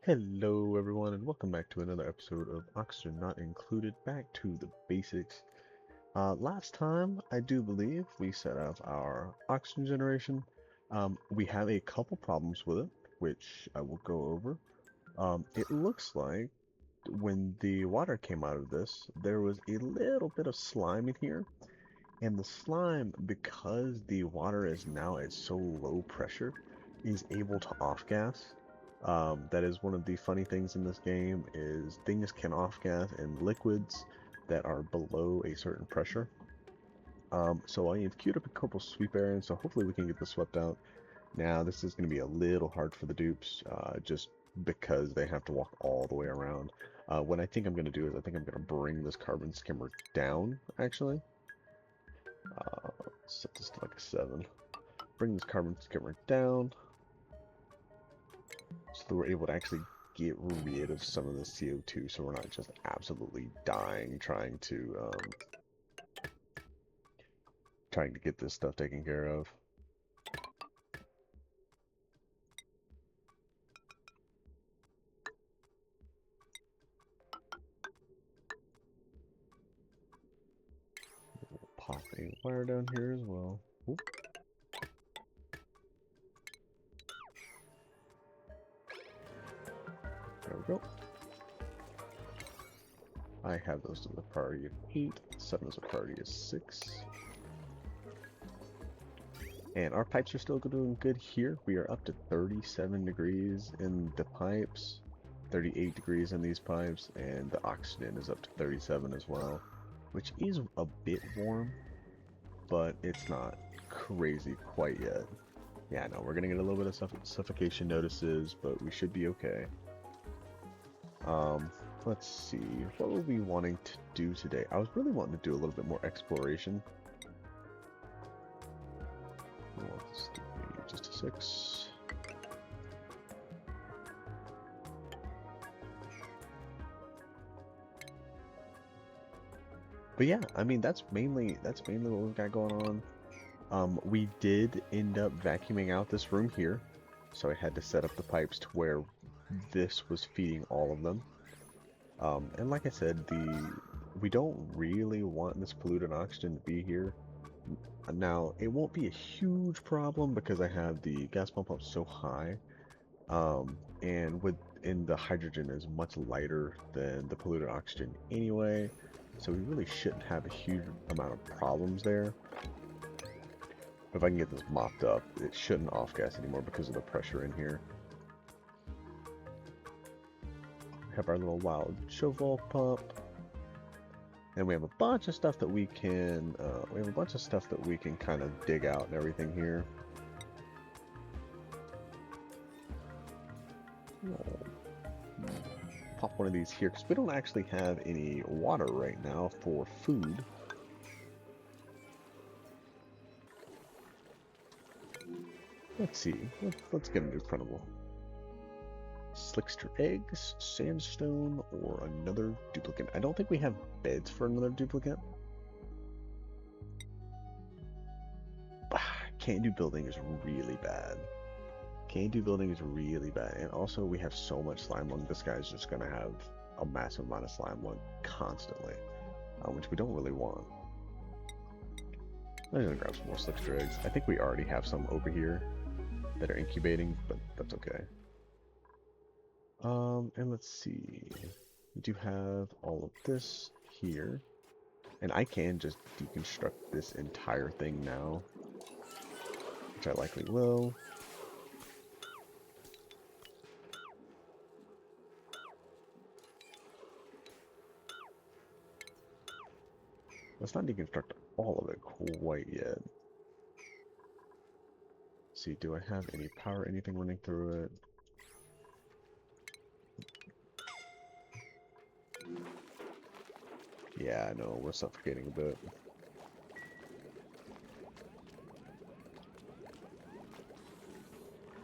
Hello everyone and welcome back to another episode of Oxygen Not Included, back to the basics. Last time, I do believe, we set up our oxygen generation. We have a couple problems with it, which I will go over. It looks like when the water came out of this, there was a little bit of slime in here, and the slime, because the water is now at so low pressure, is able to off-gas. That is one of the funny things in this game is things can off-gas in liquids that are below a certain pressure. So I've queued up a couple sweep areas, so hopefully we can get this swept out. Now this is going to be a little hard for the dupes, just because they have to walk all the way around. What I think I'm going to do is I think I'm going to bring this carbon skimmer down, actually. Set this to like a 7. Bring this carbon skimmer down so that we're able to actually get rid of some of the CO2 so we're not just absolutely dying trying to get this stuff taken care of. We'll pop a wire down here as well. Oop. There we go. I have those as a priority of 8, 7 as a priority of 6. And our pipes are still doing good here. We are up to 37 degrees in the pipes, 38 degrees in these pipes, and the oxygen is up to 37 as well, which is a bit warm, but it's not crazy quite yet. Yeah, no, we're gonna get a little bit of suffocation notices, but we should be okay. Let's see, what were we wanting to do today? I was really wanting to do a little bit more exploration. We want this to be just a 6. But yeah, I mean that's mainly what we've got going on. We did end up vacuuming out this room here, so I had to set up the pipes to where this was feeding all of them. And like I said, we don't really want this polluted oxygen to be here. Now, it won't be a huge problem because I have the gas pump up so high, and the hydrogen is much lighter than the polluted oxygen anyway, so we really shouldn't have a huge amount of problems there. If I can get this mopped up, it shouldn't off-gas anymore because of the pressure in here. We have our little wild shovel pump. And we have a bunch of stuff that we can kind of dig out and everything here. Pop one of these here because we don't actually have any water right now for food. Let's see. Let's get a new printable. Slickster eggs, sandstone, or another duplicate. I don't think we have beds for another duplicate. Can-do building is really bad. Can-do building is really bad. And also we have so much slime lung. This guy's just going to have a massive amount of slime lung constantly, which we don't really want. I'm going to grab some more slickster eggs. I think we already have some over here that are incubating, but that's okay. And let's see. We do have all of this here. And I can just deconstruct this entire thing now, which I likely will. Let's not deconstruct all of it quite yet. Let's see, do I have any power, anything running through it? Yeah, I know, we're suffocating a bit.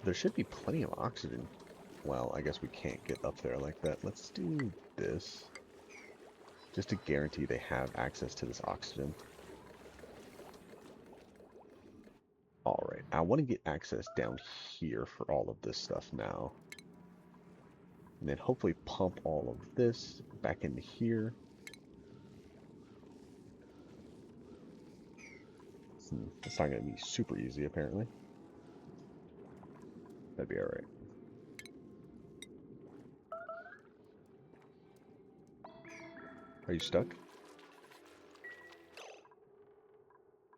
There should be plenty of oxygen. Well, I guess we can't get up there like that. Let's do this, just to guarantee they have access to this oxygen. Alright, I want to get access down here for all of this stuff now. and then hopefully pump all of this back into here. It's not going to be super easy, apparently. That'd be alright. Are you stuck?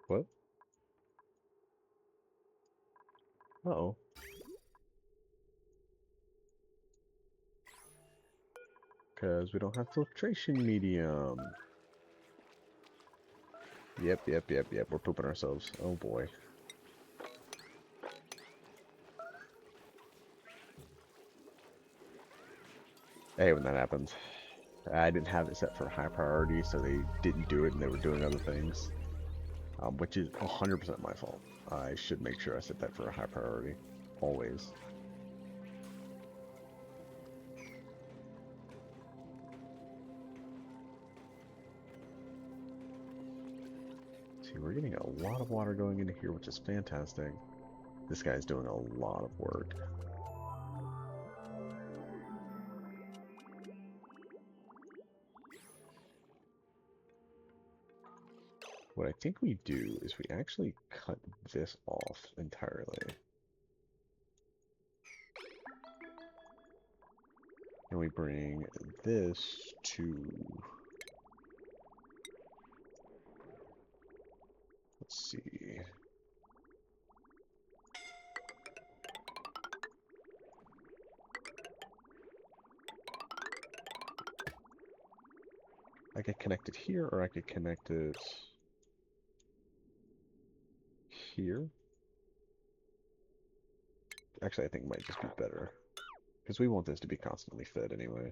What? Uh-oh. Because we don't have filtration medium. Yep. We're pooping ourselves. Oh boy. I hate when that happens. I didn't have it set for high priority, so they didn't do it and they were doing other things. Which is 100% my fault. I should make sure I set that for a high priority. Always. See, we're getting a lot of water going into here, which is fantastic. This guy's doing a lot of work. What I think we do is we actually cut this off entirely. And we bring this to... Let's see... I could connect it here, or I could connect it here. Actually, I think it might just be better. Because we want this to be constantly fed anyway.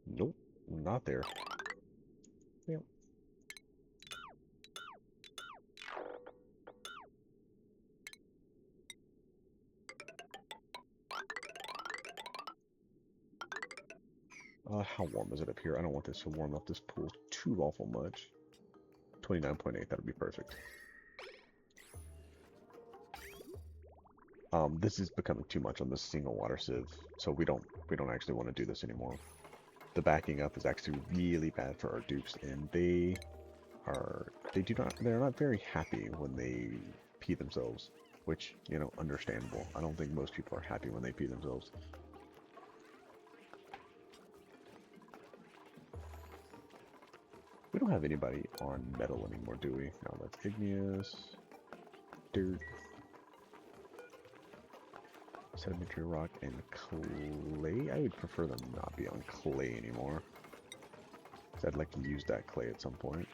Nope, not there. Yep. How warm is it up here? I don't want this to warm up this pool too awful much. 29.8, that would be perfect. This is becoming too much on this single water sieve, so we don't actually want to do this anymore. The backing up is actually really bad for our dupes, and they're not very happy when they pee themselves, which, you know, understandable. I don't think most people are happy when they pee themselves. We don't have anybody on metal anymore, do we? No, that's igneous, dirt, sedimentary rock, and clay. I would prefer them not be on clay anymore, because I'd like to use that clay at some point.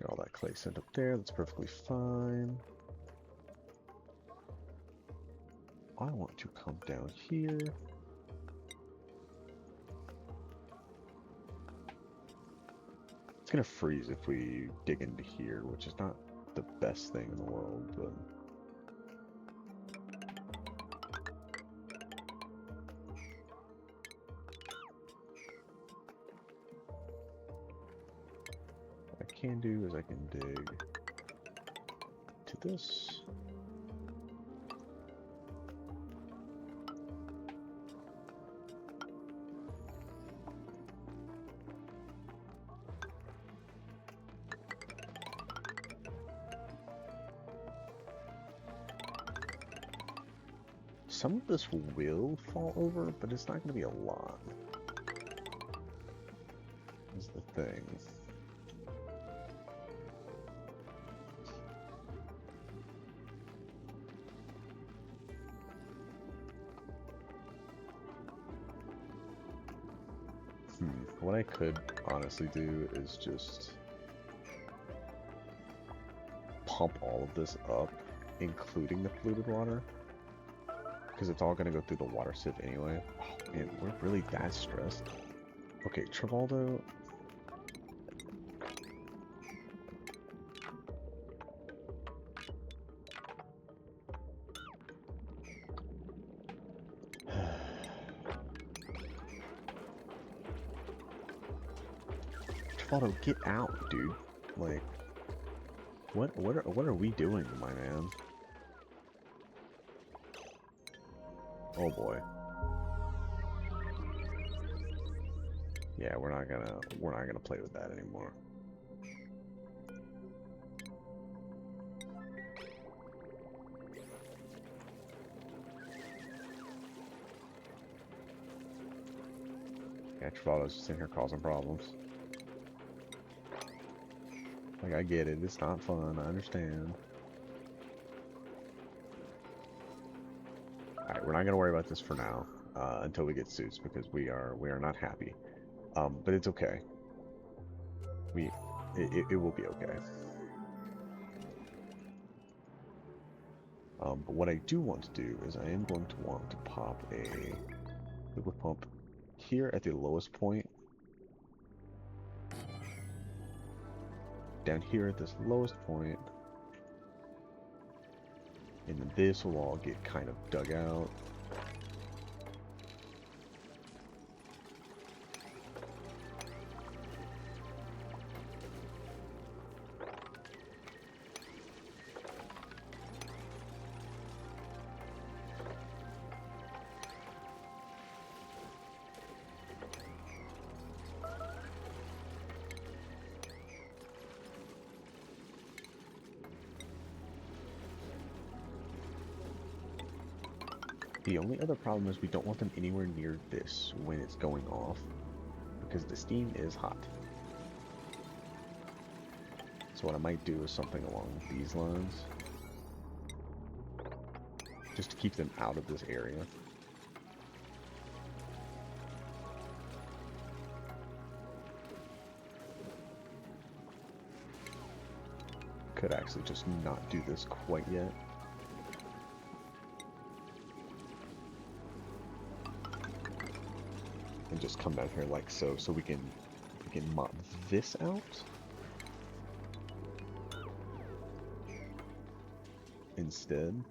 Got all that clay sent up there, that's perfectly fine. I want to come down here. It's gonna freeze if we dig into here, which is not the best thing in the world, but... what I can do is I can dig to this. Some of this will fall over, but it's not going to be a lot. Is the thing. What I could honestly do is just pump all of this up, including the polluted water. Because it's all going to go through the water sieve anyway. Oh man, we're really that stressed. Okay, Travaldo. Baldo, get out, dude. Like, what are we doing, my man? Oh boy. Yeah, we're not gonna play with that anymore. Yeah, Travado's just in here causing problems. Like, I get it, it's not fun, I understand. Alright, we're not gonna worry about this for now, until we get suits, because we are not happy. But it's okay. It will be okay. But what I do want to do is I am going to want to pop a liquid pump here at the lowest point. Down here at this lowest point. And then this will all get kind of dug out. The only other problem is we don't want them anywhere near this when it's going off, because the steam is hot. So what I might do is something along these lines, just to keep them out of this area. Could actually just not do this quite yet. And just come down here like so, so we can mop this out. Instead.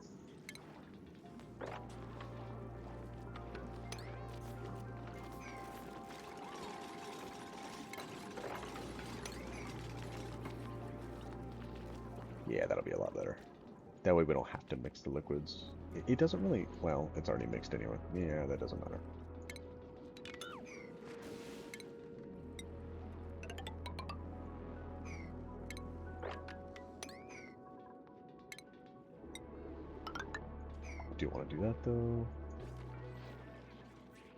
Yeah, that'll be a lot better. That way we don't have to mix the liquids. It doesn't really, well, it's already mixed anyway. Yeah, that doesn't matter. Do want to do that though.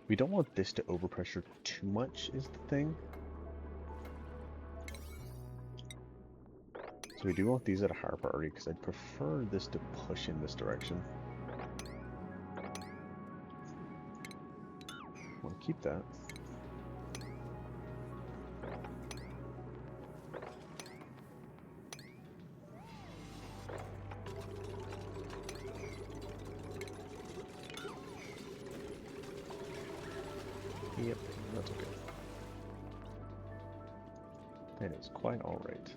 We don't want this to overpressure too much is the thing. So we do want these at a higher priority because I'd prefer this to push in this direction. Want to keep that. Yep, that's okay. That is quite alright.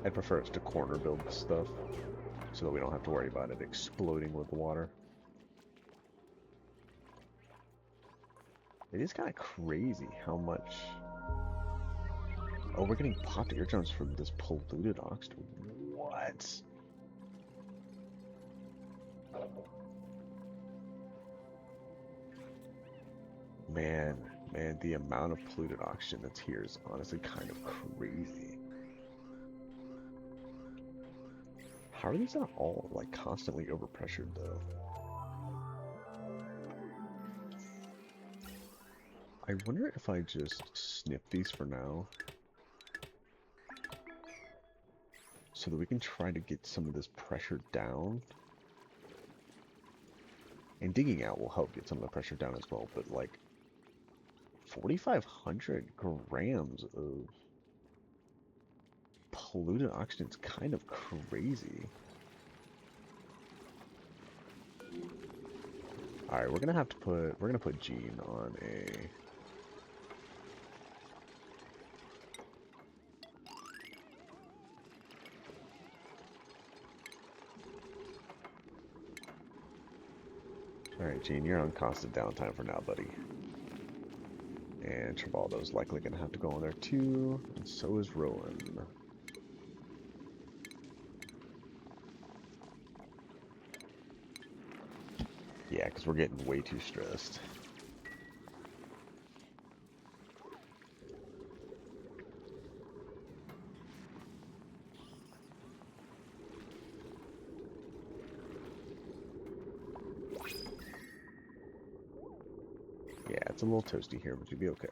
I'd prefer us to corner build this stuff, so that we don't have to worry about it exploding with water. It is kind of crazy how much... Oh, we're getting popped eardrums from this polluted oxygen. What? Man, the amount of polluted oxygen that's here is honestly kind of crazy. How are these not all, like, constantly overpressured, though? I wonder if I just snip these for now. So that we can try to get some of this pressure down. And digging out will help get some of the pressure down as well, but, like, 4,500 grams of polluted oxygen is kind of crazy. Alright, we're gonna put Gene on a... Alright, Gene, you're on constant downtime for now, buddy. And Travaldo's likely going to have to go in there too, and so is Rowan. Yeah, because we're getting way too stressed. Yeah, it's a little toasty here, but you'll be okay.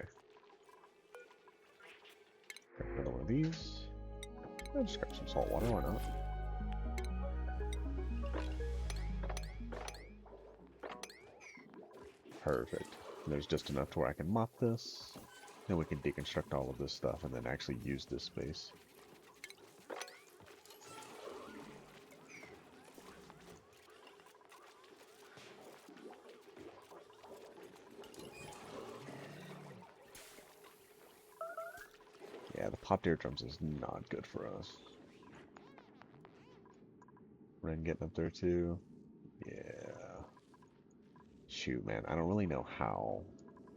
Grab another one of these. I'll just grab some salt water, why not? Perfect. And there's just enough to where I can mop this. Then we can deconstruct all of this stuff and then actually use this space. Yeah, the popped eardrums is not good for us. Ren getting up there too. Yeah. Shoot, man, I don't really know how.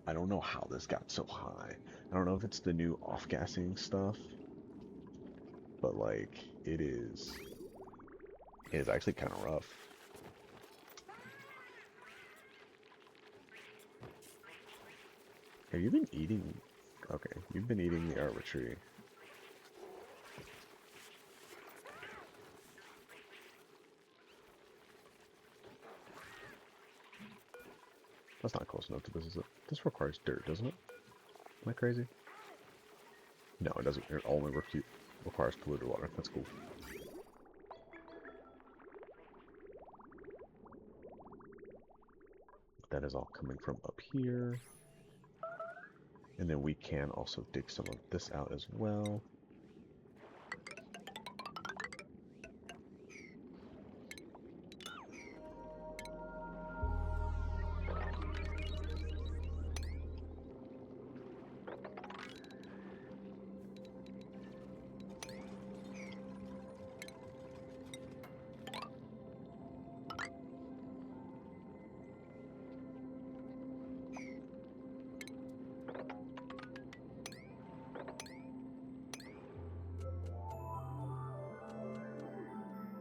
I don't know how this got so high. I don't know if it's the new off-gassing stuff, but like, it is actually kind of rough. Have you been eating? Okay, you've been eating the arbor tree. That's not close enough to this, is it? This requires dirt, doesn't it? Am I crazy? No, it doesn't. It only requires polluted water. That's cool. That is all coming from up here. And then we can also dig some of this out as well.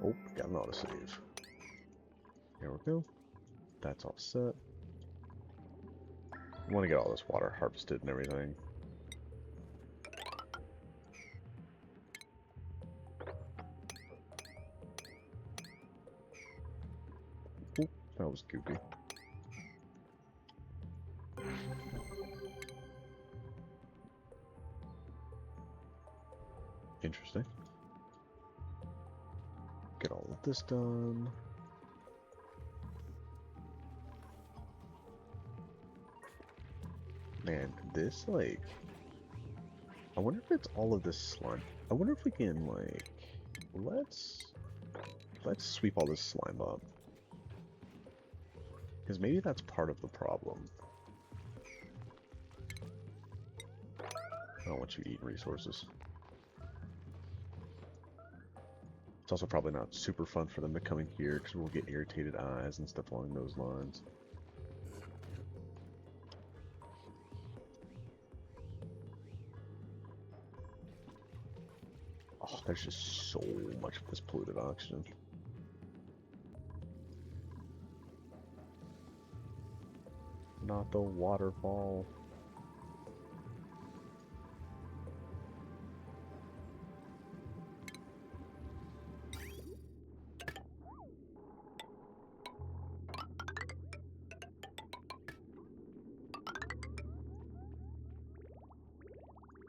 Oh, got an autosave. Here we go. That's all set. I want to get all this water harvested and everything. Oop, that was goopy. Interesting. Get all of this done. Man, this, like... I wonder if it's all of this slime. I wonder if we can, like... Let's sweep all this slime up. Because maybe that's part of the problem. I don't want you eating resources. It's also probably not super fun for them to come in here because we'll get irritated eyes and stuff along those lines. Oh, there's just so much of this polluted oxygen. Not the waterfall.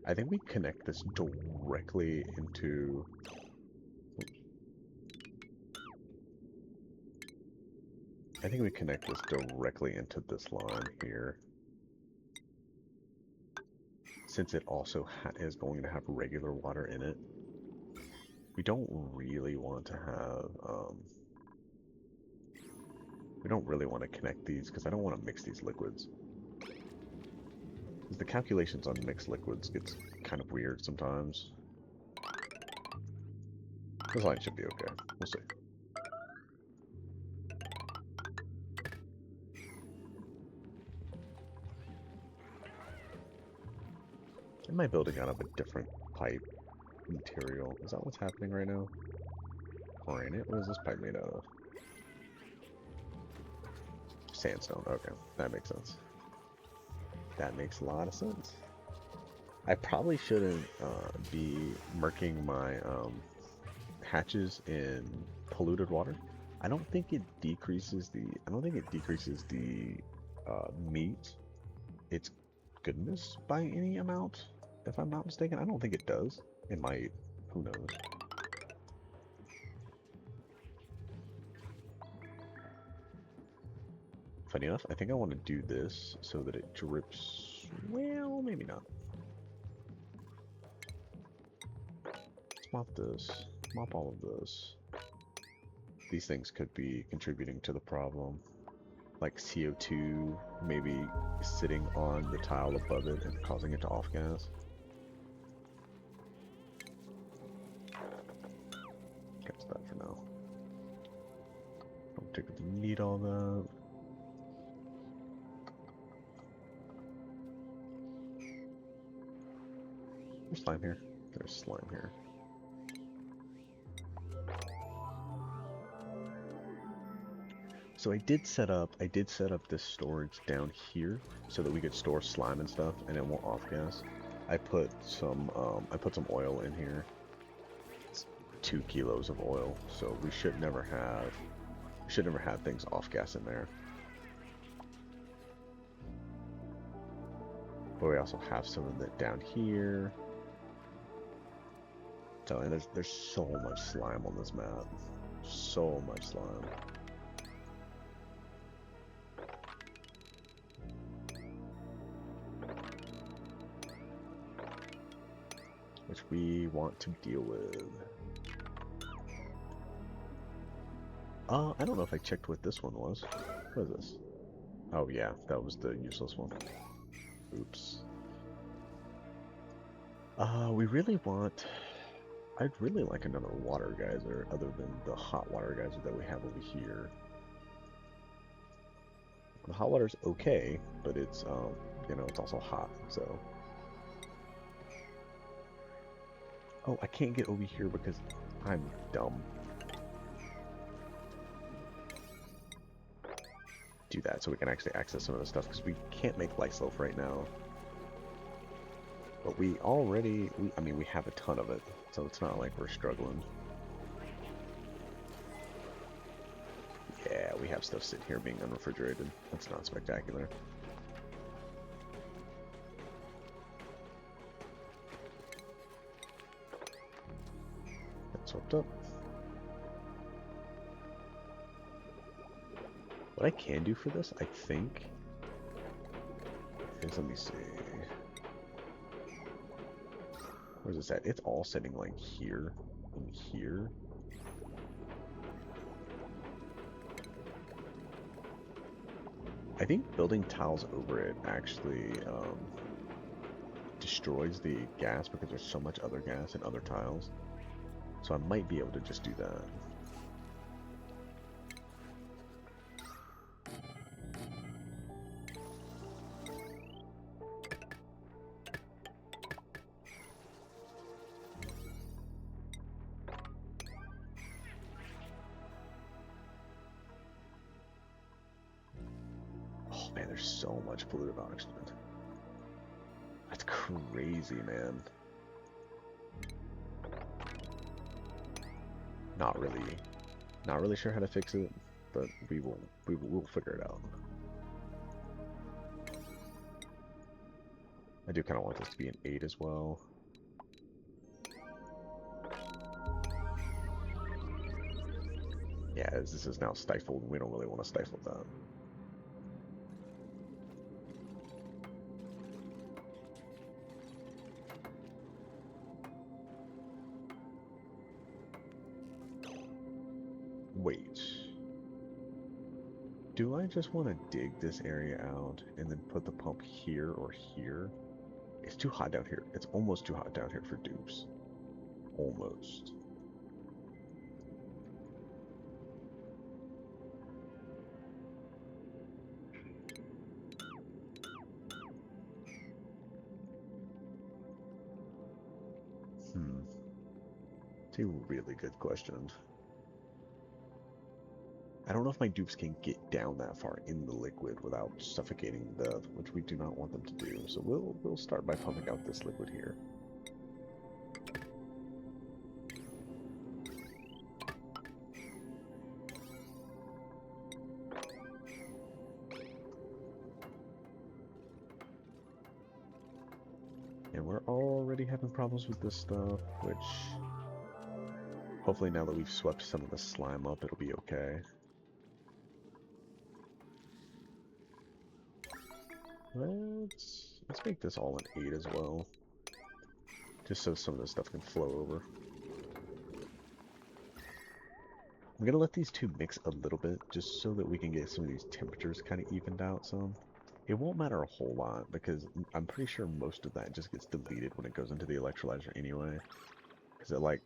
I think we connect this directly into... I think we connect this directly into this line here. Since it also is going to have regular water in it. We don't really want to have... we don't really want to connect these because I don't want to mix these liquids. The calculations on mixed liquids gets kind of weird sometimes. This line should be okay. We'll see. Am I building out of a different pipe material? Is that what's happening right now? Granite? What is this pipe made out of? Sandstone. Okay, that makes sense. That makes a lot of sense. I probably shouldn't be murking my hatches in polluted water. I don't think it decreases the. I don't think it decreases the meat, its goodness by any amount. If I'm not mistaken, I don't think it does. It might. Who knows? Funny enough, I think I want to do this so that it drips. Well, maybe not. Let's mop this. Mop all of this. These things could be contributing to the problem. Like CO2 maybe sitting on the tile above it and causing it to off gas. Catch that for now. Don't particularly need all that. There's slime here. There's slime here. So I did set up this storage down here so that we could store slime and stuff and it won't off gas. I put some oil in here. It's 2 kilos of oil, so we should never have things off gas in there. But we also have some of it down here. So and there's so much slime on this map. So much slime. Which we want to deal with. I don't know if I checked what this one was. What is this? Oh yeah, that was the useless one. Oops. We really want... I'd really like another water geyser other than the hot water geyser that we have over here. The hot water's okay, but it's, you know, it's also hot, so... Oh, I can't get over here because I'm dumb. Do that so we can actually access some of the stuff, because we can't make lice loaf right now. But we already, I mean, we have a ton of it, so it's not like we're struggling. Yeah, we have stuff sitting here being unrefrigerated. That's not spectacular. That's hooked up. What I can do for this, I think, is, let me see. Where's this at? It's all sitting like here and here. I think building tiles over it actually destroys the gas because there's so much other gas in other tiles. So I might be able to just do that. Oh man, there's so much polluted oxygen. That's crazy, man. Not really sure how to fix it, but we'll figure it out. I do kind of want this to be an 8 as well. Yeah, as this is now stifled, we don't really want to stifle that. Wait. Do I just want to dig this area out and then put the pump here or here? It's too hot down here. It's almost too hot down here for dupes. Almost. Hmm. It's a really good question. I don't know if my dupes can get down that far in the liquid without suffocating to death, which we do not want them to do. So we'll start by pumping out this liquid here. And we're already having problems with this stuff, which hopefully now that we've swept some of the slime up, it'll be okay. Let's make this all an 8 as well. Just so some of this stuff can flow over. I'm gonna let these two mix a little bit, just so that we can get some of these temperatures kind of evened out some. It won't matter a whole lot, because I'm pretty sure most of that just gets deleted when it goes into the electrolyzer anyway. Because it like,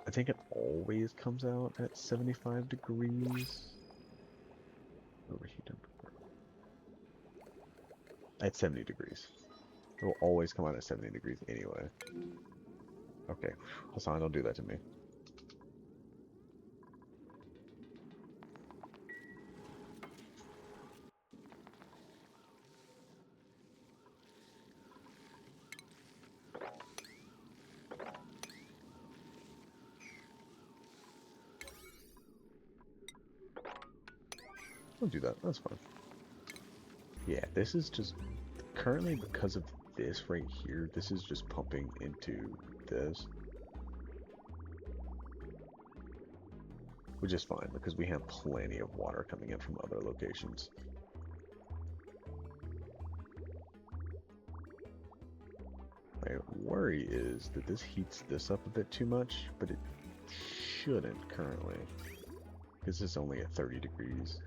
I think it always comes out at 75 degrees. Overheat temperature. At 70 degrees. It will always come out at 70 degrees anyway. Okay, Hassan, don't do that to me. Don't do that, that's fine. Yeah, this is just, currently because of this right here, this is just pumping into this. Which is fine, because we have plenty of water coming in from other locations. My worry is that this heats this up a bit too much, but it shouldn't currently, because it's only at 30 degrees.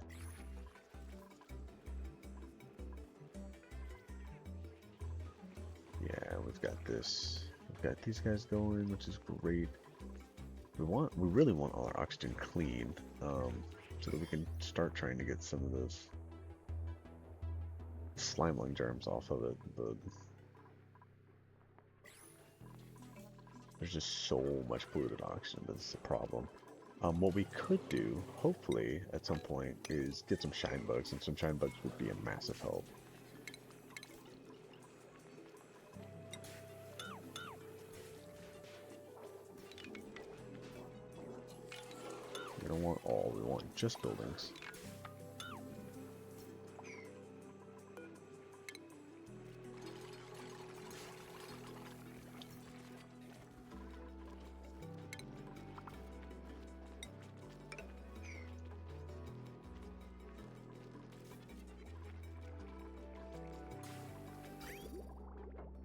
Yeah, we've got this. We've got these guys going, which is great. We really want all our oxygen clean, so that we can start trying to get some of those slime lung germs off of it. But there's just so much polluted oxygen that's a problem. What we could do, hopefully, at some point, is get some shine bugs, and some shine bugs would be a massive help. We don't want all, we want just buildings.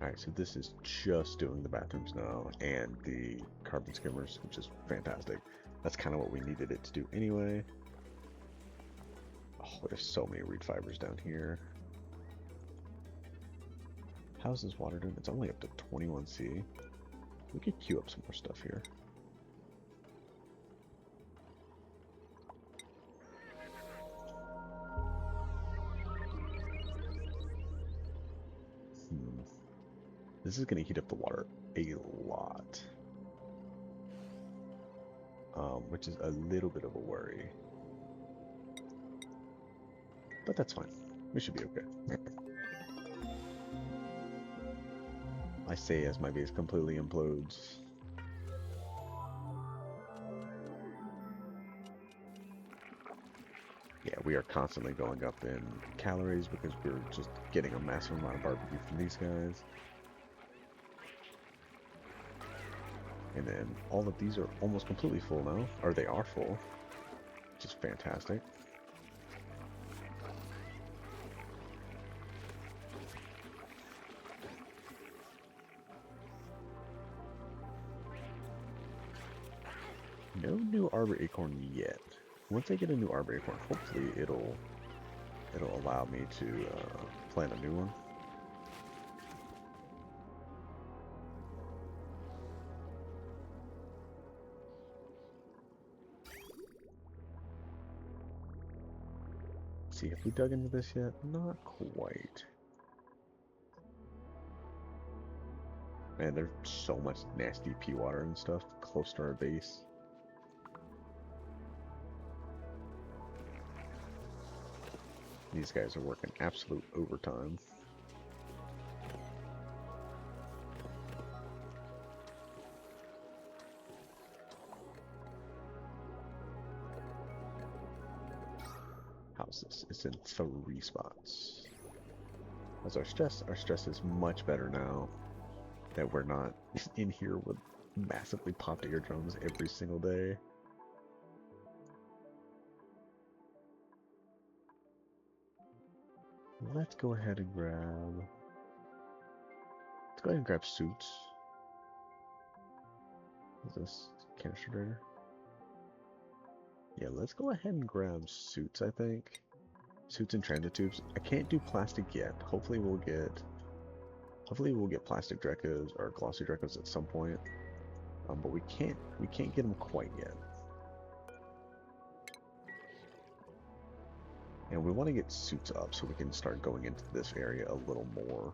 Alright, so this is just doing the bathrooms now, and the carbon skimmers, which is fantastic. That's kind of what we needed it to do anyway. Oh, there's so many reed fibers down here. How's this water doing? It's only up to 21C. We could queue up some more stuff here. This is going to heat up the water a lot. Which is a little bit of a worry. But that's fine. We should be okay. I say as my base completely implodes. Yeah, we are constantly going up in calories because we're just getting a massive amount of barbecue from these guys. And then all of these are almost completely full now, or they are full, which is fantastic. No new arbor acorn yet. Once I get a new arbor acorn, hopefully it'll allow me to plant a new one. See, have we dug into this yet? Not quite. Man, there's so much nasty pea water and stuff close to our base. These guys are working absolute overtime. How's this? It's in 3 spots. How's our stress? Our stress is much better now that we're not in here with massively popped eardrums every single day. Let's go ahead and grab... Let's go ahead and grab suits. Is this canister drainer? Yeah, let's go ahead and grab suits, I think. Suits and transit tubes. I can't do plastic yet. Hopefully we'll get plastic Drekkas or glossy Drekkas at some point. But we can't get them quite yet. And we want to get suits up so we can start going into this area a little more.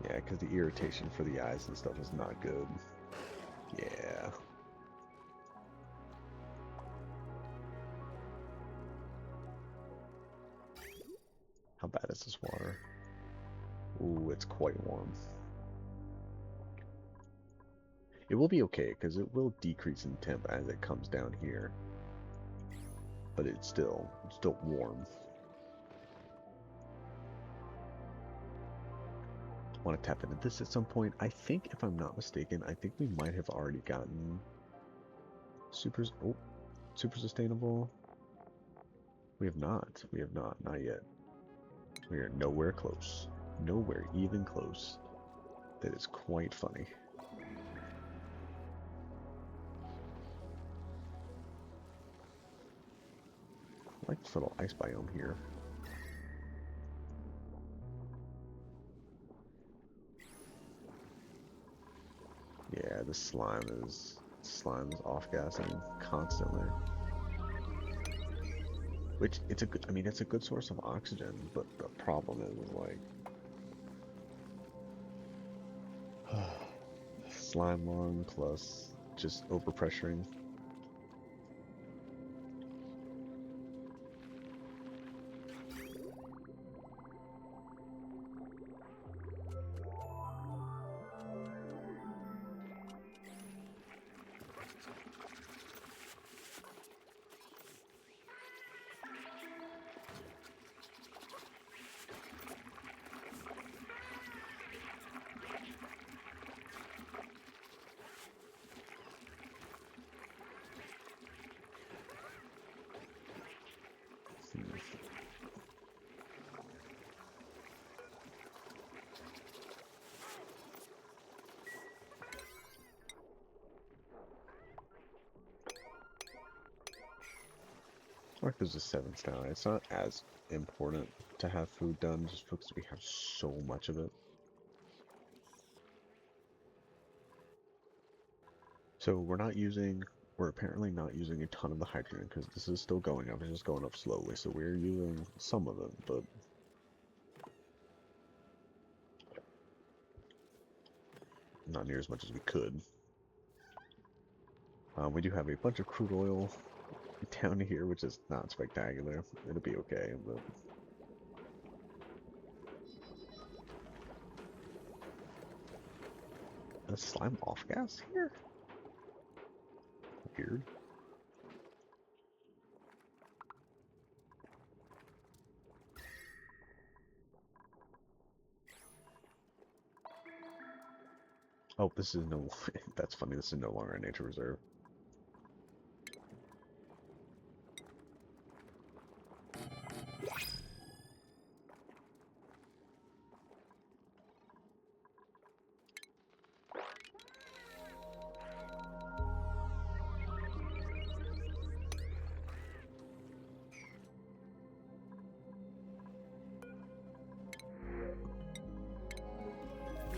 Yeah, because the irritation for the eyes and stuff is not good. Yeah. How bad is this water? Ooh, it's quite warm. It will be okay, because it will decrease in temp as it comes down here. But it's still warm. Want to tap into this at some point. I think, if I'm not mistaken, I think we might have already gotten super sustainable. We have not, not yet. We are nowhere close. Nowhere even close. That is quite funny. I like this little ice biome here. Yeah, the slime is off-gassing constantly. Which it's a good, I mean, it's a good source of oxygen, but the problem is like slime lung plus just overpressuring. Mark is a 7 star. It's not as important to have food done just because we have so much of it. So we're apparently not using a ton of the hydrogen because this is still going up. It's just going up slowly. So we're using some of it, but not near as much as we could. We do have a bunch of crude oil down here, which is not spectacular. It'll be okay, but a slime off gas here? Weird. Oh, this is no. That's funny. This is no longer a nature reserve.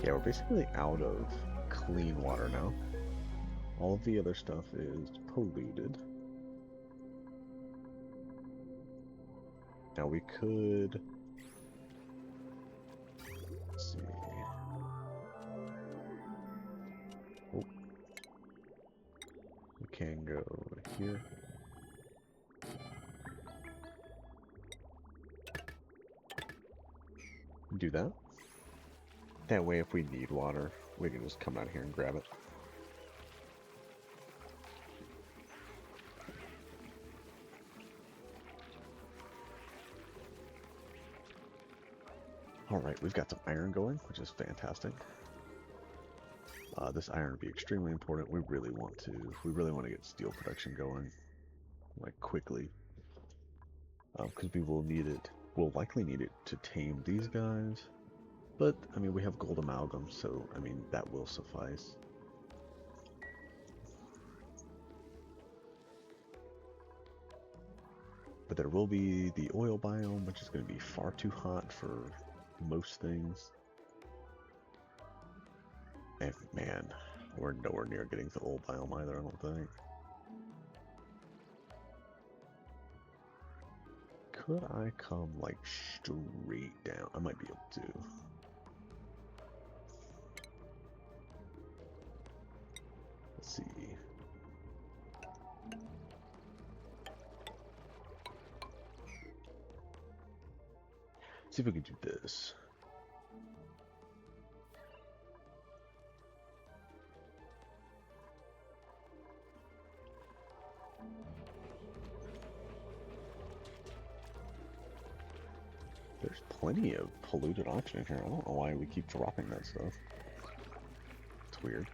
Yeah, we're basically out of clean water now. All of the other stuff is polluted. Now we could... Let's see... Oh. We can go here. Do that. That way if we need water, we can just come out here and grab it. Alright, we've got some iron going, which is fantastic. This iron would be extremely important. We really want to get steel production going, like, quickly. Because we will need it, we'll likely need it to tame these guys. But, I mean, we have gold amalgam, so, I mean, that will suffice. But there will be the oil biome, which is going to be far too hot for most things. And, man, we're nowhere near getting to the oil biome either, I don't think. Could I come, like, straight down? I might be able to. Let's see. See if we can do this. There's plenty of polluted oxygen here. I don't know why we keep dropping that stuff. It's weird.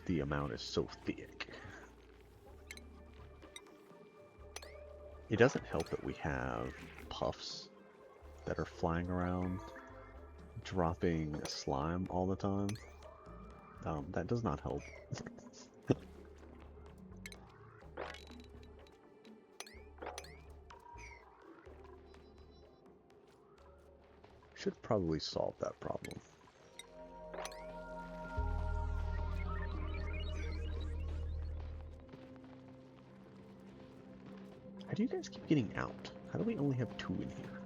The amount is so thick. It doesn't help that we have puffs that are flying around, dropping slime all the time. That does not help. Should probably solve that problem. How do you guys keep getting out? How do we only have 2 in here?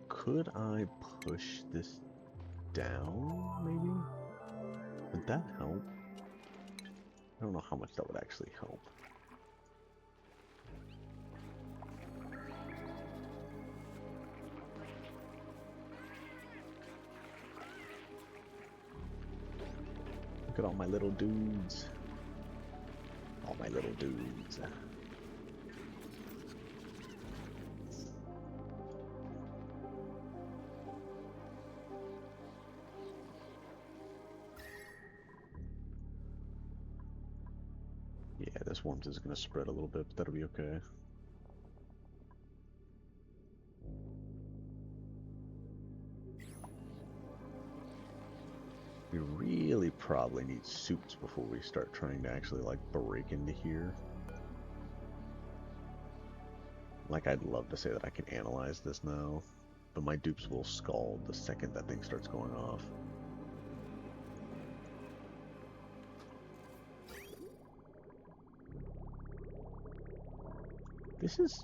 Could I push this down, maybe? Would that help? I don't know how much that would actually help. Look at all my little dudes. All my little dudes. Yeah, this warmth is going to spread a little bit, but that'll be okay. We really probably need suits before we start trying to actually, like, break into here. Like, I'd love to say that I can analyze this now, but my dupes will scald the second that thing starts going off. This is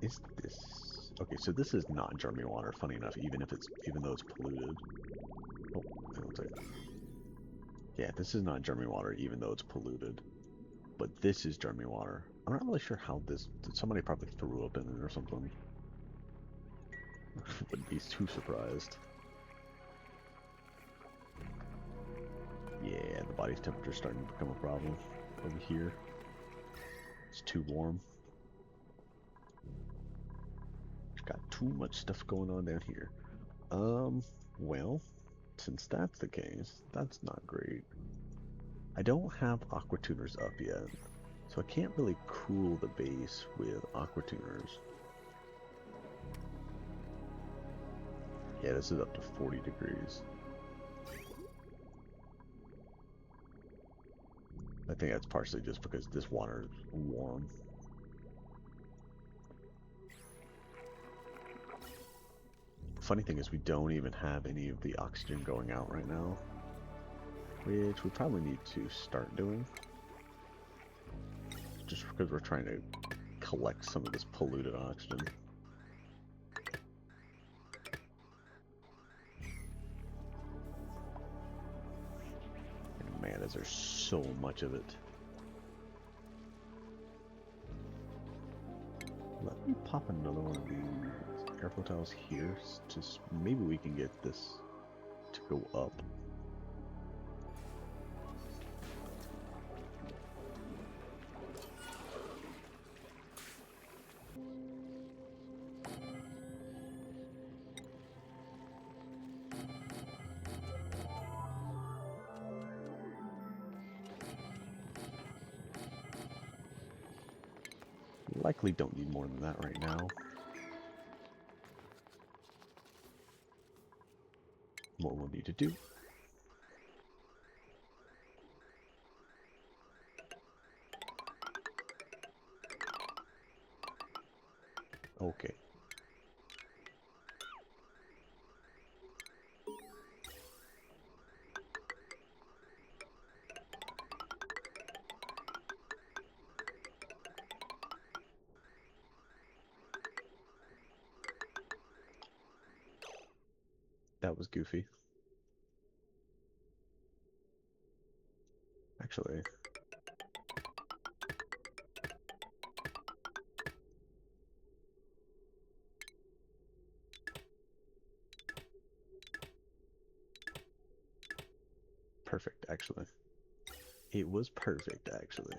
this... Okay, so this is not Germy water, funny enough, even though it's polluted. Oh, hang on a second. Yeah, this is not Germy water, even though it's polluted. But this is Germy water. I'm not really sure how this... Somebody probably threw up in it or something. Wouldn't be too surprised. Yeah, the body's temperature is starting to become a problem over here. It's too warm. Got too much stuff going on down here. Well, since that's the case, that's not great. I don't have aqua tuners up yet, so I can't really cool the base with aqua tuners. Yeah, this is up to 40 degrees. I think that's partially just because this water is warm. Funny thing is we don't even have any of the oxygen going out right now, which we probably need to start doing. Just because we're trying to collect some of this polluted oxygen. And man, is there so much of it. Let me pop another one of these airflow tiles here, just maybe we can get this to go up. Likely don't need more than that right now. What we'll need to do . Okay. That was goofy. Actually, perfect, actually. It was perfect, actually.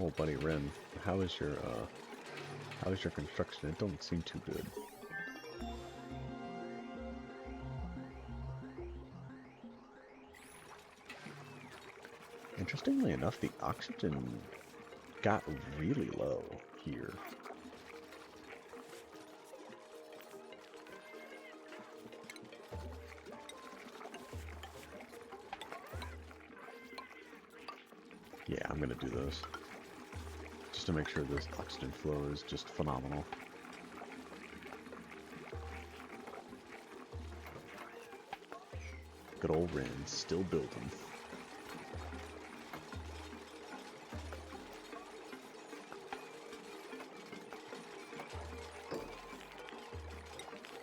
Oh, buddy Ren, how is your construction? It don't seem too good. Interestingly enough, the oxygen got really low here. Yeah, I'm gonna do this. Just to make sure this oxygen flow is just phenomenal. Good old Ren, still building.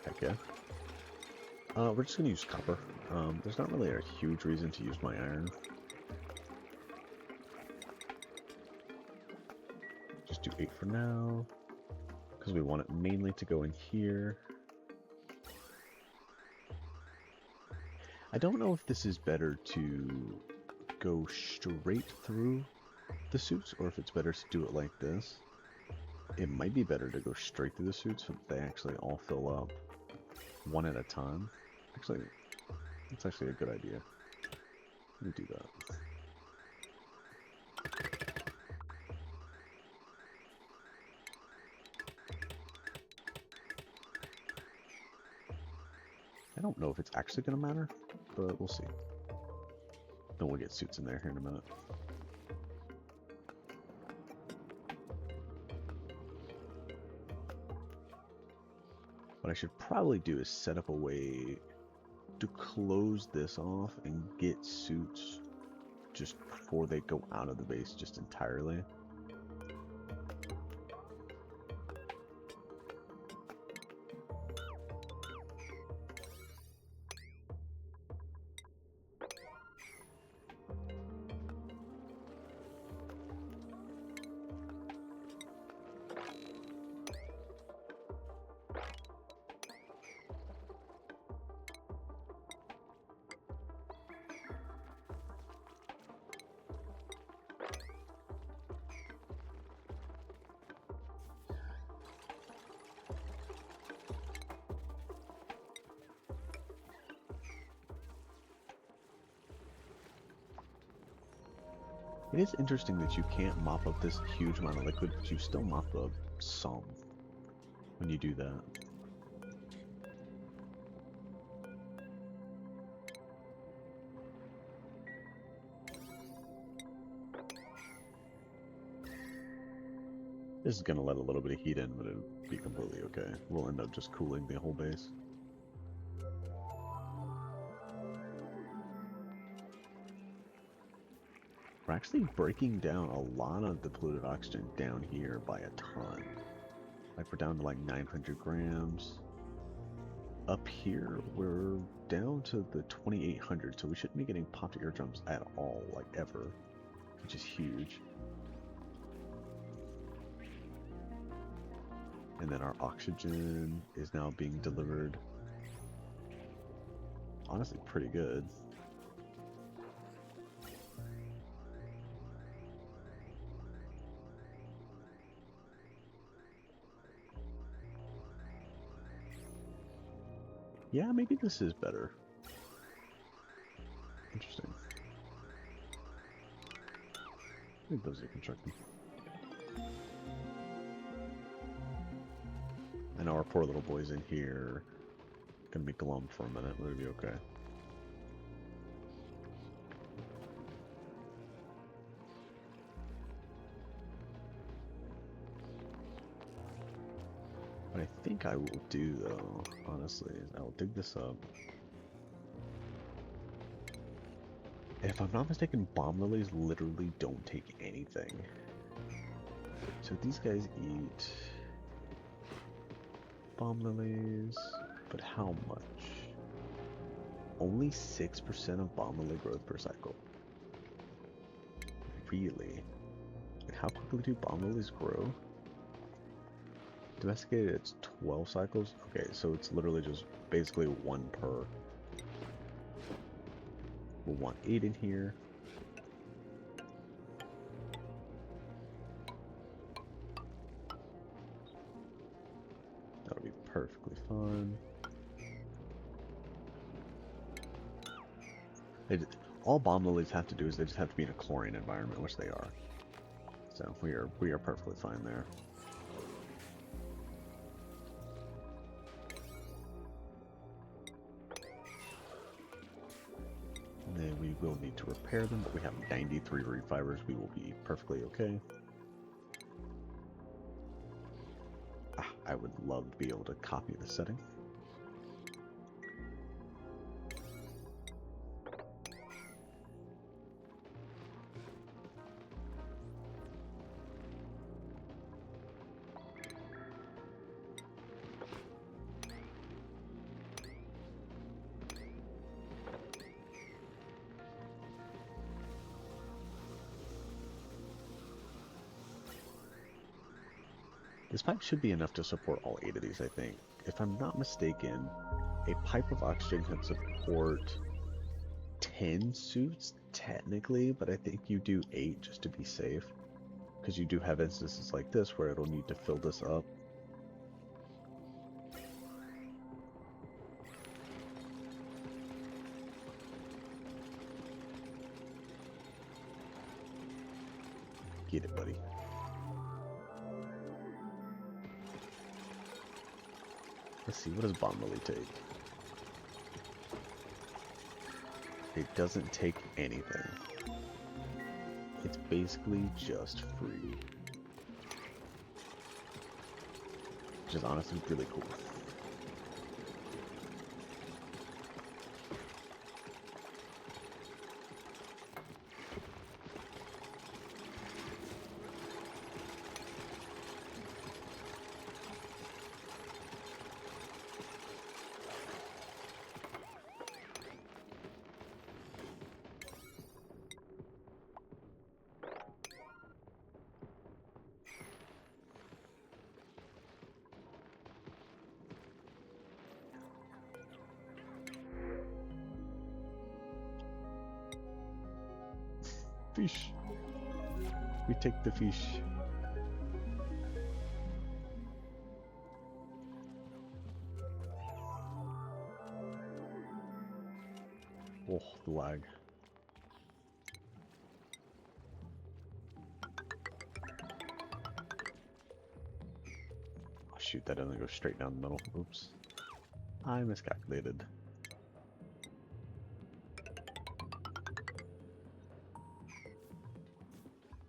Heck yeah. We're just gonna use copper. There's not really a huge reason to use my iron. Just do 8 for now, because we want it mainly to go in here. I don't know if this is better to go straight through the suits, or if it's better to do it like this. It might be better to go straight through the suits so that they actually all fill up one at a time. Actually, that's actually a good idea. Let me do that. I don't know if it's actually going to matter, but we'll see. Then we'll get suits in there here in a minute. What I should probably do is set up a way to close this off and get suits just before they go out of the base just entirely. It is interesting that you can't mop up this huge amount of liquid, but you still mop up some. when you do that. This is gonna let a little bit of heat in, but it'll be completely okay. We'll end up just cooling the whole base. We're actually breaking down a lot of the polluted oxygen down here by a ton. Like we're down to like 900 grams. Up here, we're down to the 2800, so we shouldn't be getting popped eardrums at all, like ever, which is huge. And then our oxygen is now being delivered. Honestly, pretty good. Yeah, maybe this is better. Interesting. I think those are constructed. I know our poor little boy's in here. Gonna be glum for a minute, but it'll be okay. What I think I will do, though, honestly, is I will dig this up. If I'm not mistaken, bomb lilies literally don't take anything. So these guys eat bomb lilies, but how much? Only 6% of bomb lily growth per cycle. Really? Like how quickly do bomb lilies grow? Domesticated, it's 12 cycles? Okay, so it's literally just basically one per. We'll want 8 in here. That'll be perfectly fine. All bomb lilies have to do is they just have to be in a chlorine environment, which they are. So we are perfectly fine there. And then we will need to repair them, but we have 93 root fibers. We will be perfectly okay. I would love to be able to copy the setting. This pipe should be enough to support all 8 of these, I think. If I'm not mistaken, a pipe of oxygen can support 10 suits, technically, but I think you do 8 just to be safe. Because you do have instances like this where it'll need to fill this up. Get it, buddy. Let's see, what does bomb lily take? It doesn't take anything. It's basically just free. Which is honestly really cool. Fish. We take the fish. Oh, the lag. Oh shoot, that doesn't go straight down the middle. Oops. I miscalculated.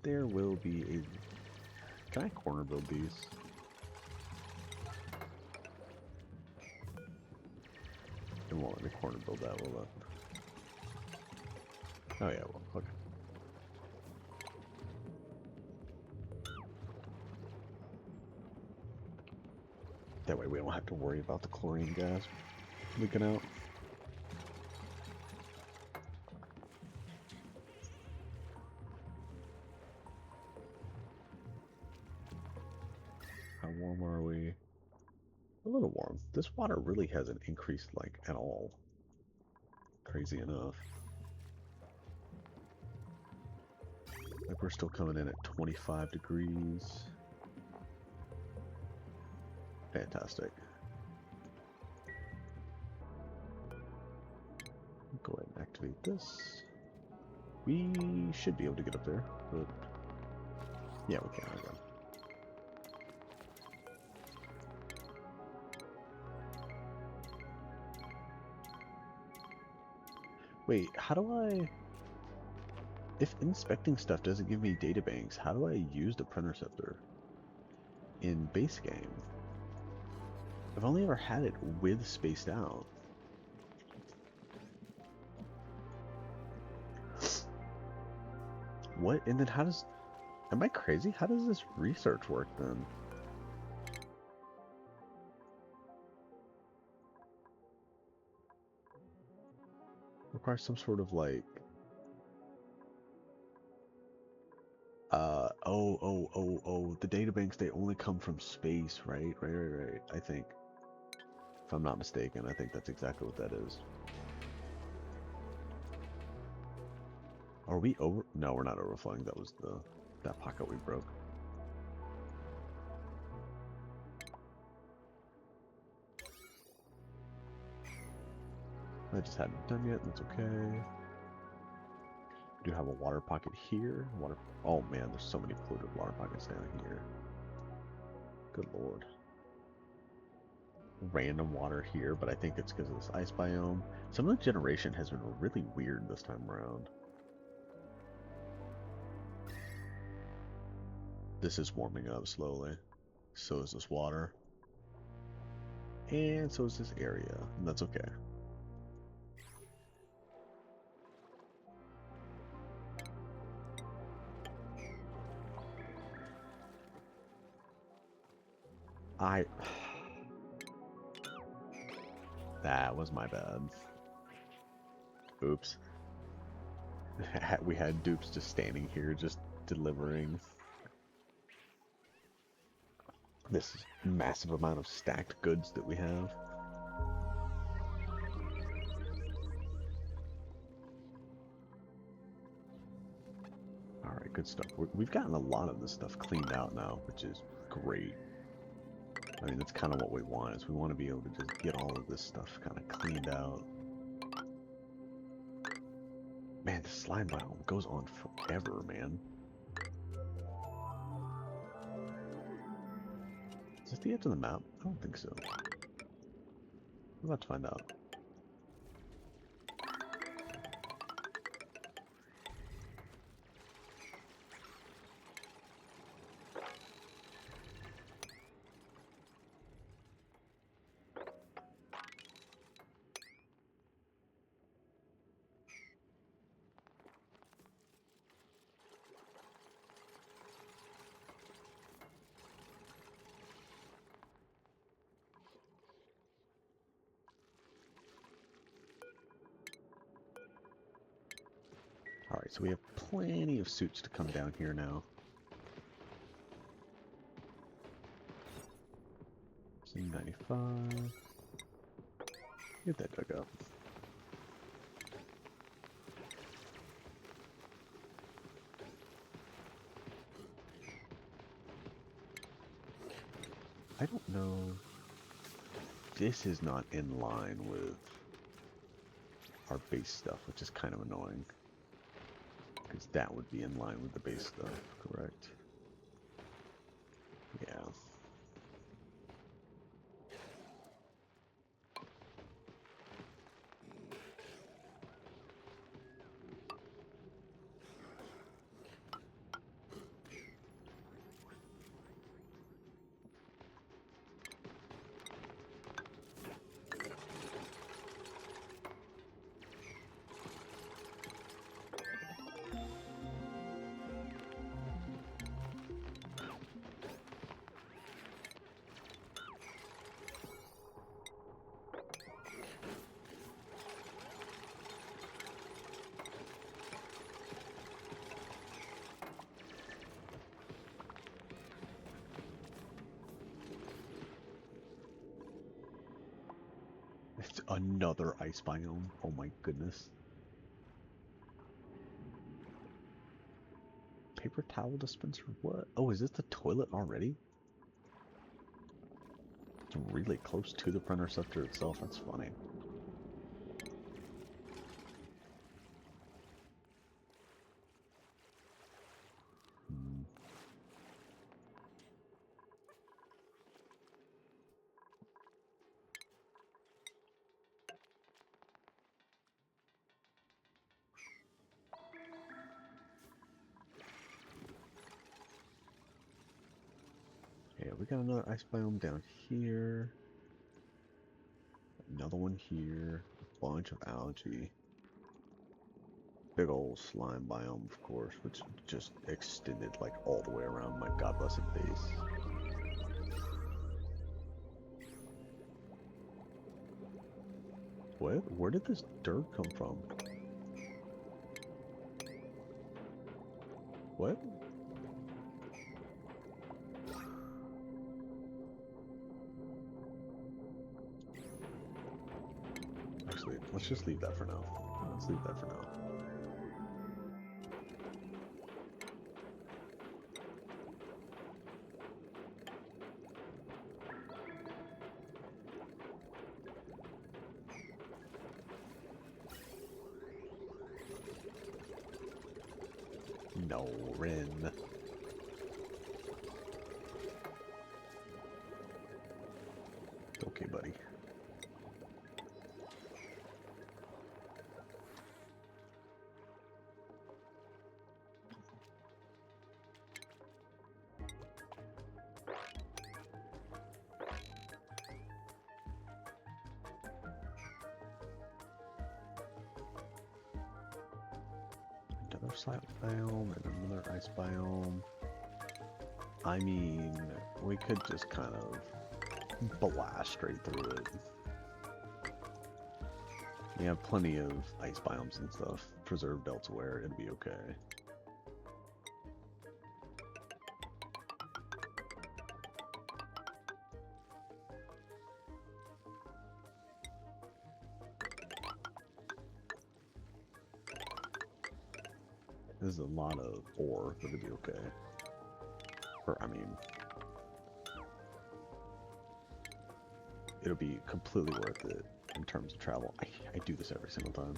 There will be a... Can I corner build these? It won't let me corner build that, will it? Oh yeah, well, okay. That way we don't have to worry about the chlorine gas leaking out. How warm are we? A little warm. This water really hasn't increased, like, at all. Crazy enough. Like, we're still coming in at 25 degrees. Fantastic. Go ahead and activate this. We should be able to get up there, but... Yeah, we can. Okay. Wait, how do I... If inspecting stuff doesn't give me databanks, how do I use the Printerceptor in base game? I've only ever had it with spaced out. What? And then how does... Am I crazy? How does this research work then? Requires some sort of like... the databanks, they only come from space, right? Right. I think. If I'm not mistaken, I think that's exactly what that is. Are we over? No, we're not overflowing. That was that pocket we broke. I just hadn't done yet. That's okay. We do have a water pocket here. Water. Oh man, there's so many polluted water pockets down here. Good lord. Random water here, but I think it's because of this ice biome. Some of the generation has been really weird this time around. This is warming up slowly. So is this water. And so is this area. And that's okay. That was my bad. Oops. We had dupes just standing here, just delivering this massive amount of stacked goods that we have. Alright, good stuff. We've gotten a lot of this stuff cleaned out now, which is great. I mean, that's kind of what we want, is we want to be able to just get all of this stuff kind of cleaned out. Man, the slime biome goes on forever, man. Is this the edge of the map? I don't think so. We're about to find out. Alright, so we have plenty of suits to come down here now. C95. Get that dug up. I don't know. This is not in line with our base stuff, which is kind of annoying. Because that would be in line with the base stuff, correct? Yeah. Another ice biome. Oh my goodness. Paper towel dispenser? What? Oh, is this the toilet already? It's really close to the Printerceptor itself. That's funny. Yeah, we got another ice biome down here. Another one here. A bunch of algae. Big old slime biome, of course, which just extended like all the way around my god blessed base. What? Where did this dirt come from? What? Actually, let's just leave that for now. Let's leave that for now. No, Rin. Okay, buddy. Another slime biome and another ice biome. I mean, we could just kind of blast straight through it. We have plenty of ice biomes and stuff preserved elsewhere. It'd be okay. This is a lot of ore, but it'd be okay. Or, I mean, it'll be completely worth it in terms of travel. I do this every single time.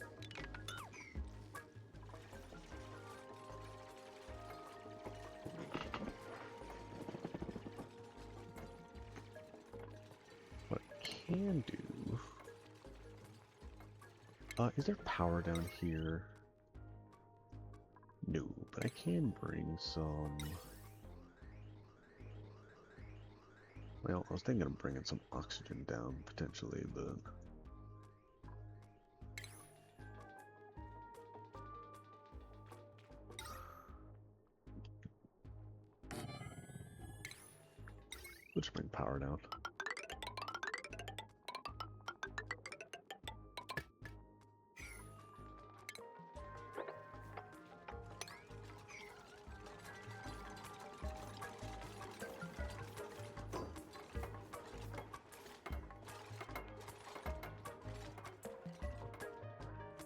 What I can do... is there power down here? No, but I can bring some... Well, I was thinking of bringing some oxygen down, potentially, but... we'll just bring power down.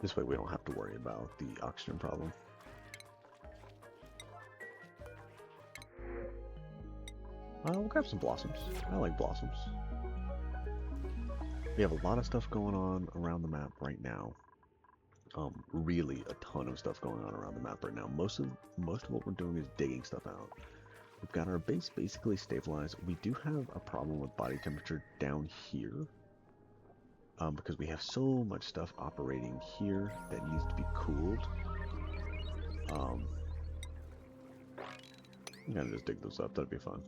This way we don't have to worry about the oxygen problem. We'll grab some blossoms. I like blossoms. We have a lot of stuff going on around the map right now. Really a ton of stuff going on around the map right now. Most of what we're doing is digging stuff out. We've got our base basically stabilized. We do have a problem with body temperature down here. Because we have so much stuff operating here that needs to be cooled. I'm gonna just dig those up, that'd be fun.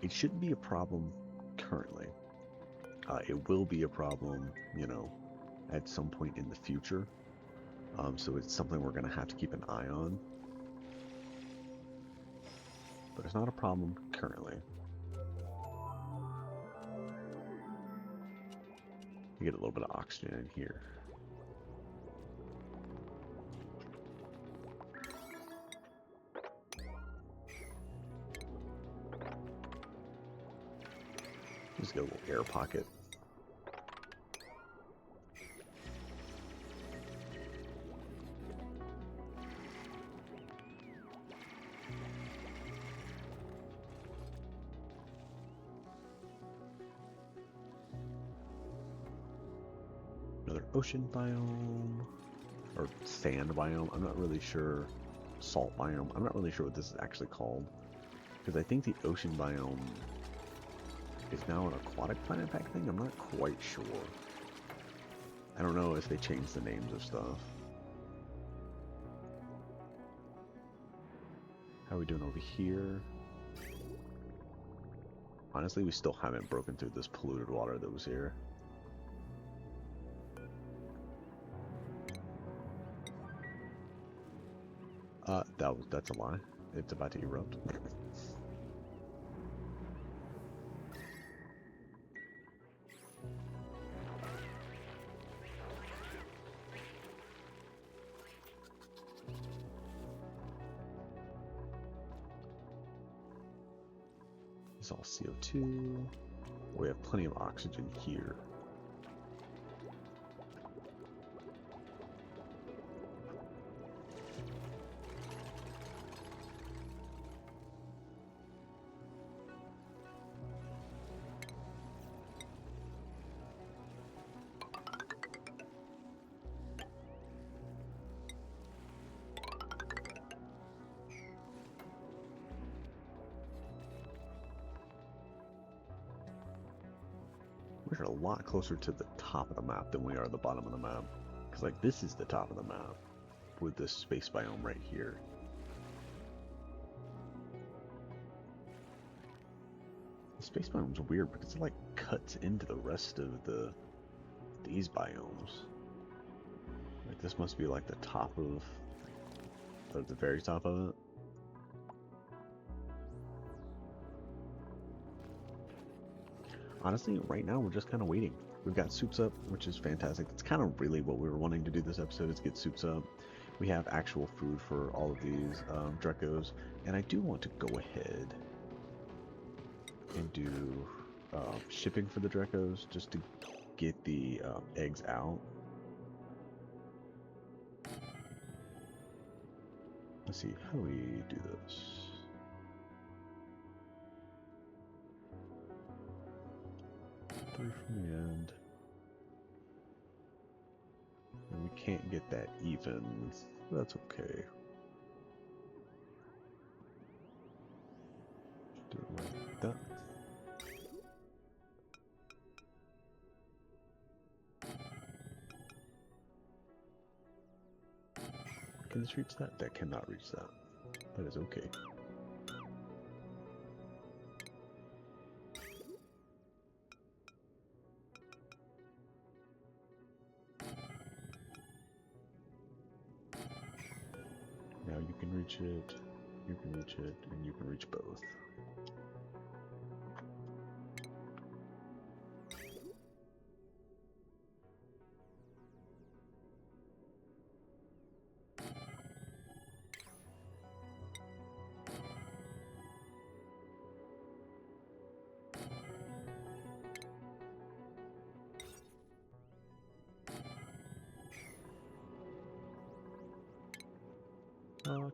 It shouldn't be a problem currently. It will be a problem, you know, at some point in the future. So it's something we're gonna have to keep an eye on. But it's not a problem currently. You get a little bit of oxygen in here. Just get a little air pocket. ocean biome, or sand biome. I'm not really sure. Salt biome. I'm not really sure what this is actually called. Because I think the ocean biome is now an aquatic planet pack thing. I'm not quite sure. I don't know if they changed the names of stuff. How are we doing over here? Honestly, we still haven't broken through this polluted water that was here. That's a lie. It's about to erupt. It's all CO2. We have plenty of oxygen here. We're a lot closer to the top of the map than we are the bottom of the map. Because, like, this is the top of the map with this space biome right here. The space biome's weird because it, like, cuts into the rest of these biomes. Like, this must be, like, the top of, or the very top of it. Honestly, right now we're just kind of waiting. We've got soups up, which is fantastic. That's kind of really what we were wanting to do this episode, is get soups up. We have actual food for all of these Drecos, and I do want to go ahead and do shipping for the Drecos, just to get the eggs out. Let's see, how do we do this? Three from the end. And we can't get that even. That's okay. Do it like that. Can this reach that? That cannot reach that. That is okay. Now you can reach it, you can reach it, and you can reach both.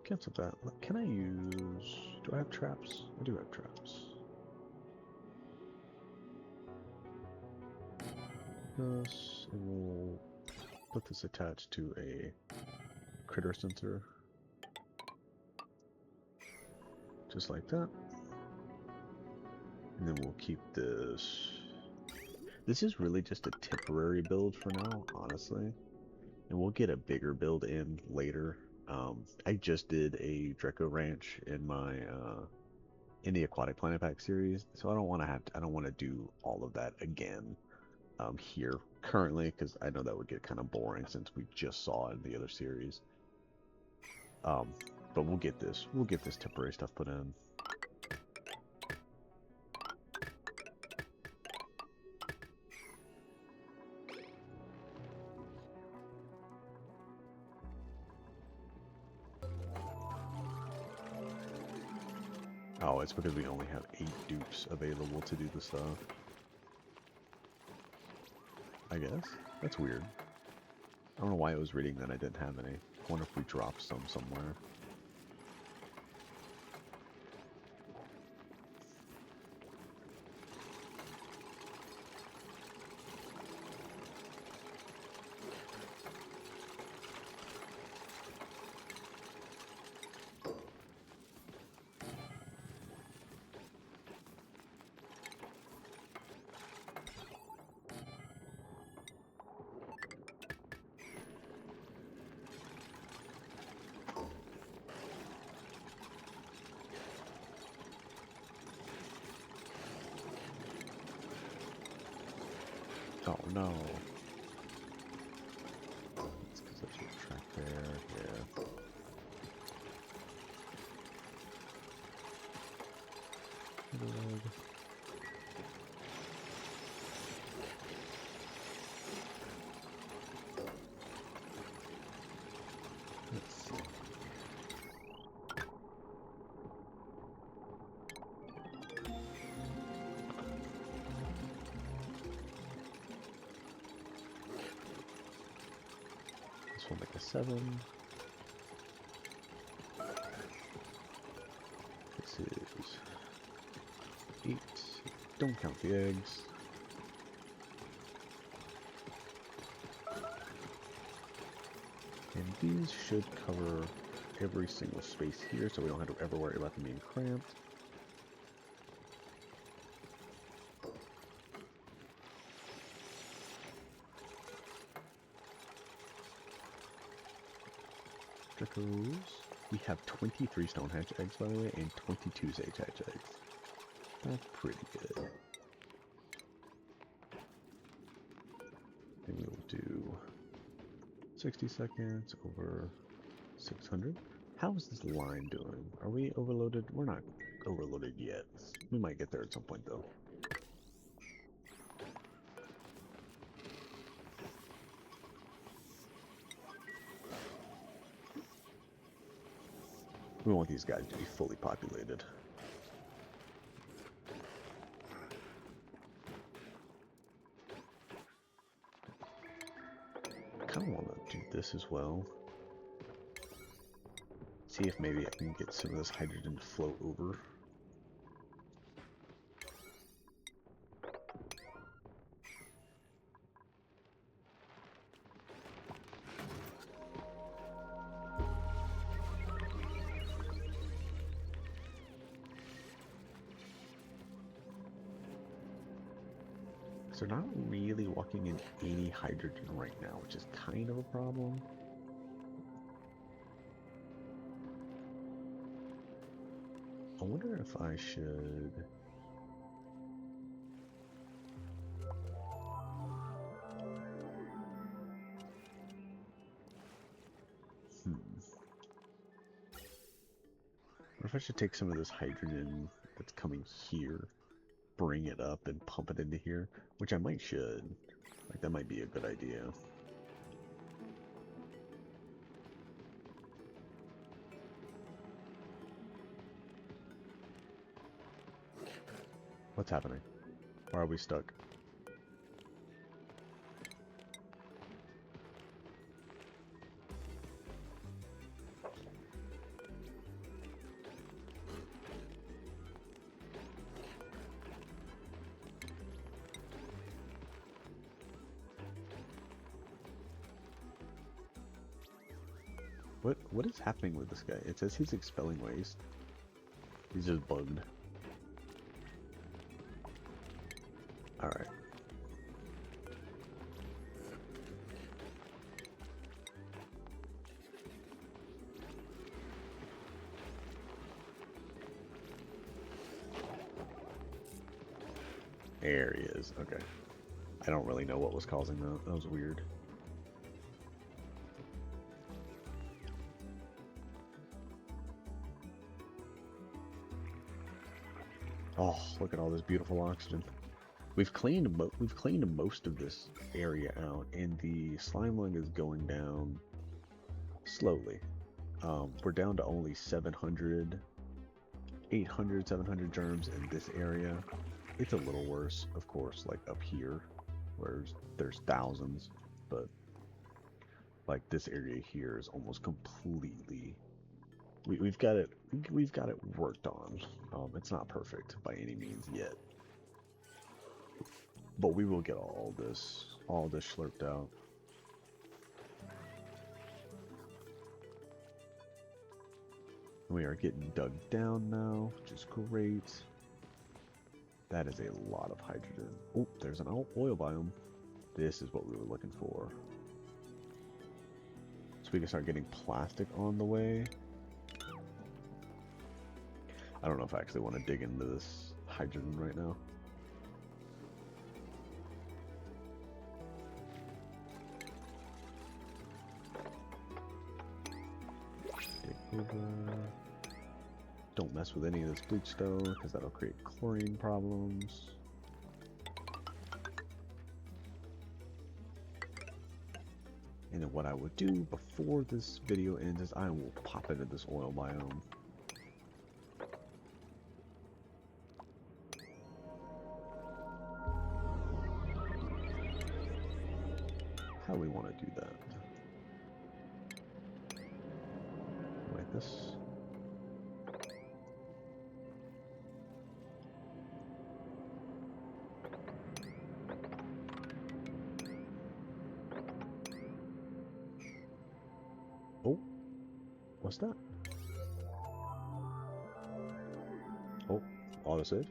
Cancel that. Can I use... Do I have traps? I do have traps. This, and we'll put this attached to a critter sensor. Just like that. And then we'll keep this... This is really just a temporary build for now, honestly. And we'll get a bigger build in later. I just did a Dreco Ranch in my in the Aquatic Planet Pack series, so I don't want to do all of that again here currently, because I know that would get kind of boring since we just saw it in the other series. But we'll get this temporary stuff put in. Oh, it's because we only have 8 dupes available to do the stuff. I guess. That's weird. I don't know why it was reading that I didn't have any. I wonder if we dropped some somewhere. no. It's because there's a track there. Yeah. Good. Let's see. This will make a 7. This is 8. Don't count the eggs. And these should cover every single space here, so we don't have to ever worry about them being cramped. Geckos. We have 23 stonehatch eggs, by the way, and 22 sage hatch eggs. That's pretty good. And we'll do 60 seconds over 600. How is this line doing? Are we overloaded? We're not overloaded yet. We might get there at some point, though. We want these guys to be fully populated. I kind of want to do this as well. See if maybe I can get some of this hydrogen to float over. They're not really walking in any hydrogen right now, which is kind of a problem. I wonder if I should... What if I should take some of this hydrogen that's coming here, bring it up and pump it into here, which I should. Like, that might be a good idea. What's happening? Why are we stuck? What is happening with this guy? It says he's expelling waste. He's just bugged. Alright. There he is. Okay. I don't really know what was causing that. That was weird. Oh, look at all this beautiful oxygen. We've cleaned most of this area out, and the slime lung is going down slowly. We're down to only 700, 800, 700 germs in this area. It's a little worse, of course, like up here, where there's thousands, but like this area here is almost completely. We've got it worked on. It's not perfect by any means yet, but we will get all this slurped out. We are getting dug down now, which is great. That is a lot of hydrogen. Oh, there's an oil biome. This is what we were looking for. So we can start getting plastic on the way. I don't know if I actually want to dig into this hydrogen right now. over. Don't mess with any of this bleach though, because that'll create chlorine problems. And then what I would do before this video ends is I will pop into this oil biome. How do we want to do that? Like this. Oh, what's that? Oh, autosave.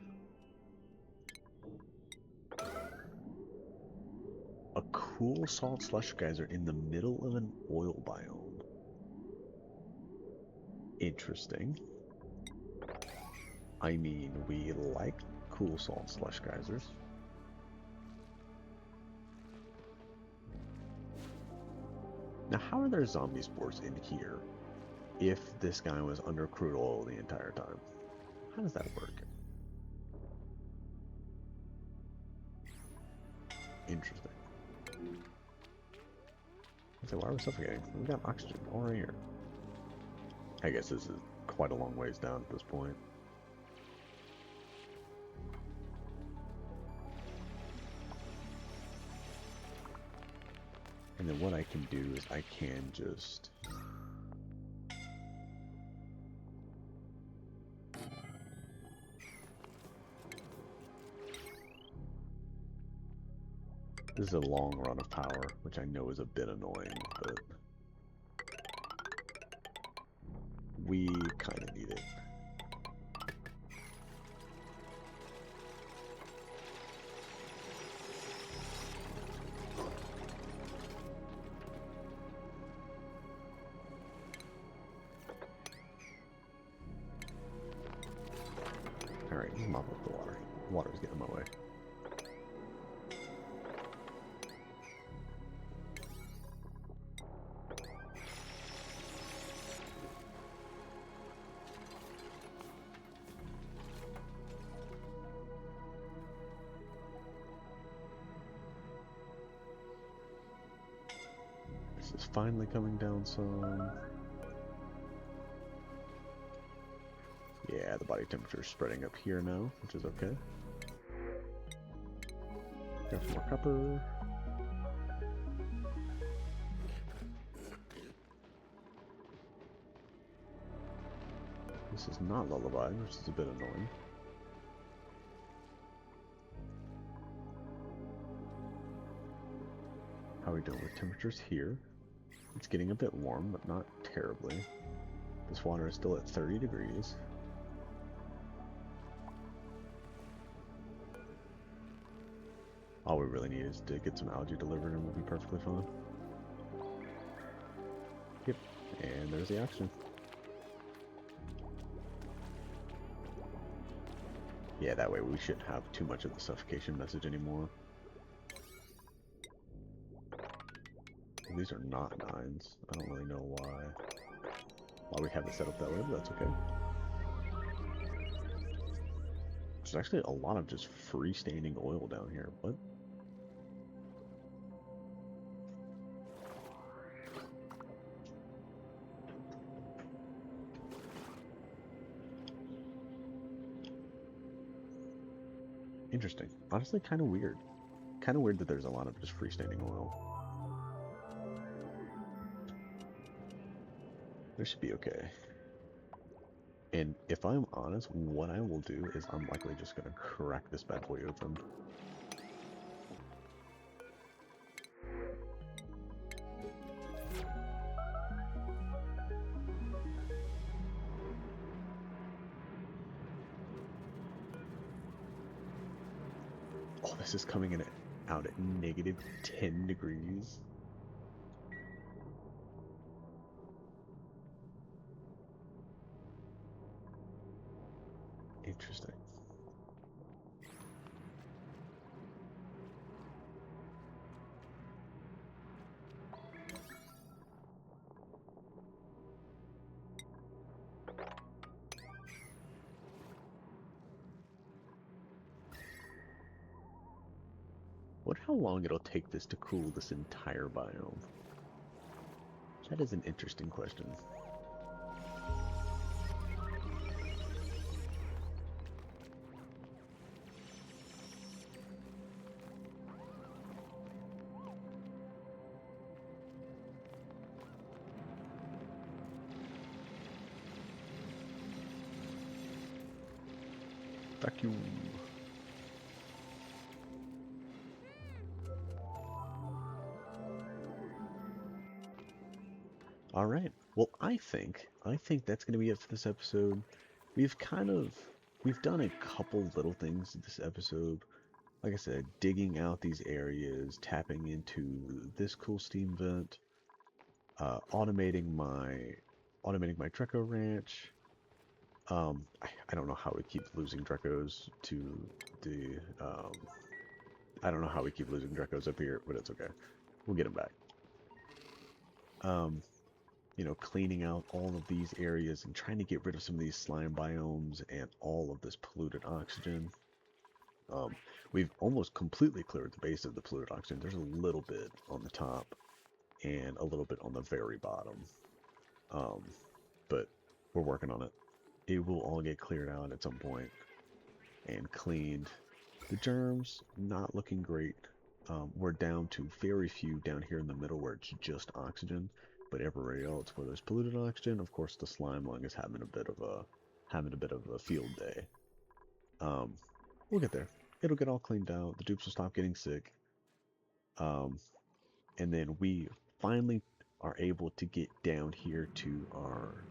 A cool salt slush geyser in the middle of an oil biome. Interesting. I mean, we like cool salt slush geysers. Now, how are there zombie spores in here if this guy was under crude oil the entire time? How does that work? Interesting. So why are we suffocating? We've got oxygen all right here. I guess this is quite a long ways down at this point. And then what I can do is I can just... This is a long run of power, which I know is a bit annoying, but... we kind of need it. Alright, mop up the water. Water's getting in my way. This is finally coming down some. Yeah, the body temperature is spreading up here now, which is okay. Got some more copper. This is not lullaby, which is a bit annoying. How are we doing with temperatures here? It's getting a bit warm, but not terribly. This water is still at 30 degrees. All we really need is to get some algae delivered and we'll be perfectly fine. Yep, and there's the oxygen. Yeah, that way we shouldn't have too much of the suffocation message anymore. These are not 9s. I don't really know why we have it set up that way, but that's okay. There's actually a lot of just freestanding oil down here. What? Interesting. Honestly, kind of weird. Kind of weird that there's a lot of just freestanding oil. This should be okay. And if I'm honest, what I will do is I'm likely just going to crack this bad boy open. Oh, this is coming in out at negative 10 degrees. Interesting. Wonder how long it'll take this to cool this entire biome. That is an interesting question. Vacuum. All right. Well, I think that's going to be it for this episode. We've kind of we've done a couple little things this episode. Like I said, digging out these areas, tapping into this cool steam vent, uh, automating my automating my Dreco ranch. I don't know how we keep losing Drecos to the I don't know how we keep losing Drecos up here, but it's okay. We'll get them back. Um, cleaning out all of these areas and trying to get rid of some of these slime biomes and all of this polluted oxygen. Um, we've almost completely cleared the base of the polluted oxygen. There's a little bit on the top and a little bit on the very bottom. Um, but we're working on it. It will all get cleared out at some point and cleaned. The germs, not looking great. We're down to very few down here in the middle where it's just oxygen, but everywhere else where there's polluted oxygen, of course, the slime lung is having a bit of a field day. Um, we'll get there. It'll get all cleaned out. The dupes will stop getting sick, um, and then we finally are able to get down here to our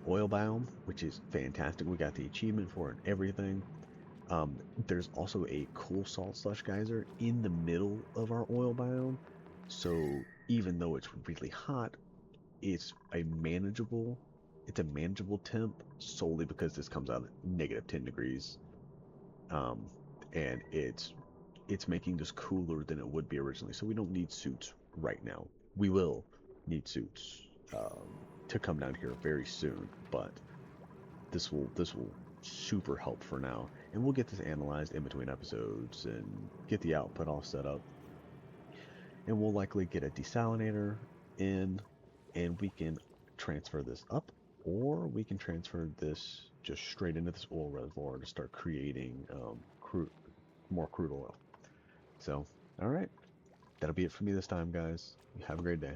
oil biome, which is fantastic. We got the achievement for it and everything. There's also a cool salt slush geyser in the middle of our oil biome. So even though it's really hot, it's a manageable temp solely because this comes out at -10 degrees. Um, and it's making this cooler than it would be originally. So we don't need suits right now. We will need suits to come down here very soon, but this will super help for now, and we'll get this analyzed in between episodes and get the output all set up, and we'll likely get a desalinator in, and we can transfer this up, or we can transfer this just straight into this oil reservoir to start creating more crude oil. So, all right, that'll be it for me this time, guys. You have a great day.